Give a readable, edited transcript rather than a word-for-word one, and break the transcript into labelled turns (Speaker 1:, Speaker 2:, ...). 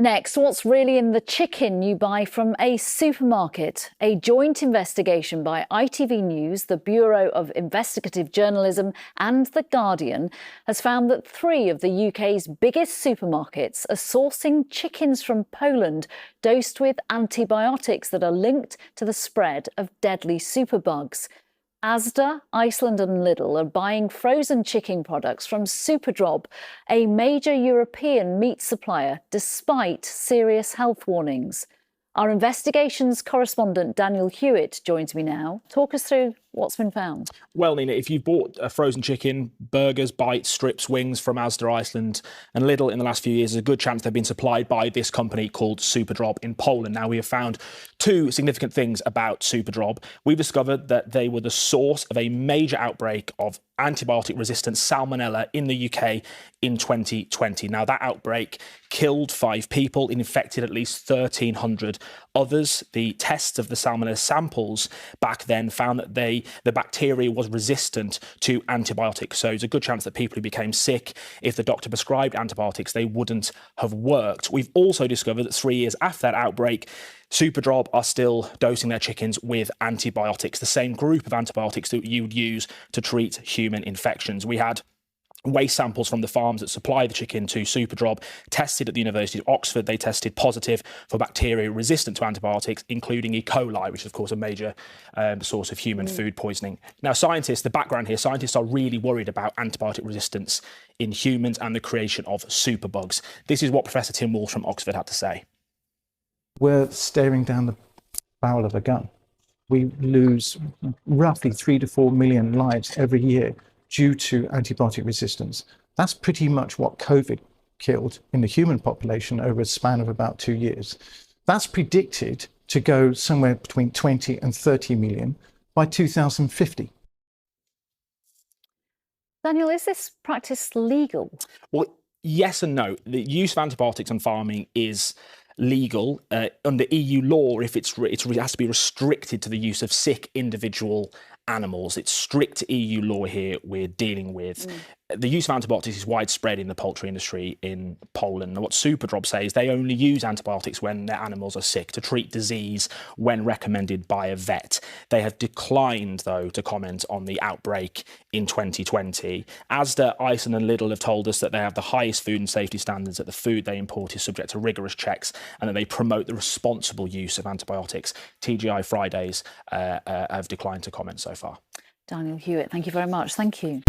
Speaker 1: Next, what's really in the chicken you buy from a supermarket? A joint investigation by ITV News, the Bureau of Investigative Journalism and The Guardian has found that 3 of the UK's biggest supermarkets are sourcing chickens from Poland dosed with antibiotics that are linked to the spread of deadly superbugs. Asda, Iceland and Lidl are buying frozen chicken products from Superdrop, a major European meat supplier, despite serious health warnings. Our investigations correspondent Daniel Hewitt joins me now. Talk us through what's been found.
Speaker 2: Well, Nina, if you've bought a frozen chicken, burgers, bites, strips, wings from Asda, Iceland and Lidl in the last few years, there's a good chance they've been supplied by this company called Superdrop in Poland. Now, we have found 2 significant things about Superdrop. We've discovered that they were the source of a major outbreak of antibiotic-resistant salmonella in the UK in 2020. Now, that outbreak killed 5 people and infected at least 1,300 others. The tests of the salmonella samples back then found that the bacteria was resistant to antibiotics. So there's a good chance that people who became sick, if the doctor prescribed antibiotics, they wouldn't have worked. We've also discovered that 3 years after that outbreak, Superdrop are still dosing their chickens with antibiotics, the same group of antibiotics that you would use to treat human infections. We had waste samples from the farms that supply the chicken to Superdrop tested at the University of Oxford. They tested positive for bacteria resistant to antibiotics, including E. coli, which is, of course, a major source of human food poisoning. Now, the background here, scientists are really worried about antibiotic resistance in humans and the creation of superbugs. This is what Professor Tim Walsh from Oxford had to say.
Speaker 3: We're staring down the barrel of a gun. We lose roughly 3 to 4 million lives every year due to antibiotic resistance. That's pretty much what COVID killed in the human population over a span of about 2 years. That's predicted to go somewhere between 20 and 30 million by 2050.
Speaker 1: Daniel, is this practice legal?
Speaker 2: Well, yes and no. The use of antibiotics on farming is legal under EU law if it has to be restricted to the use of sick individual animals. It's strict EU law here we're dealing with. The use of antibiotics is widespread in the poultry industry in Poland. And what Superdrop says, they only use antibiotics when their animals are sick to treat disease when recommended by a vet. They have declined, though, to comment on the outbreak in 2020. Asda, Iceland and Lidl have told us that they have the highest food and safety standards, that the food they import is subject to rigorous checks, and that they promote the responsible use of antibiotics. TGI Fridays have declined to comment so far.
Speaker 1: Daniel Hewitt, thank you very much. Thank you.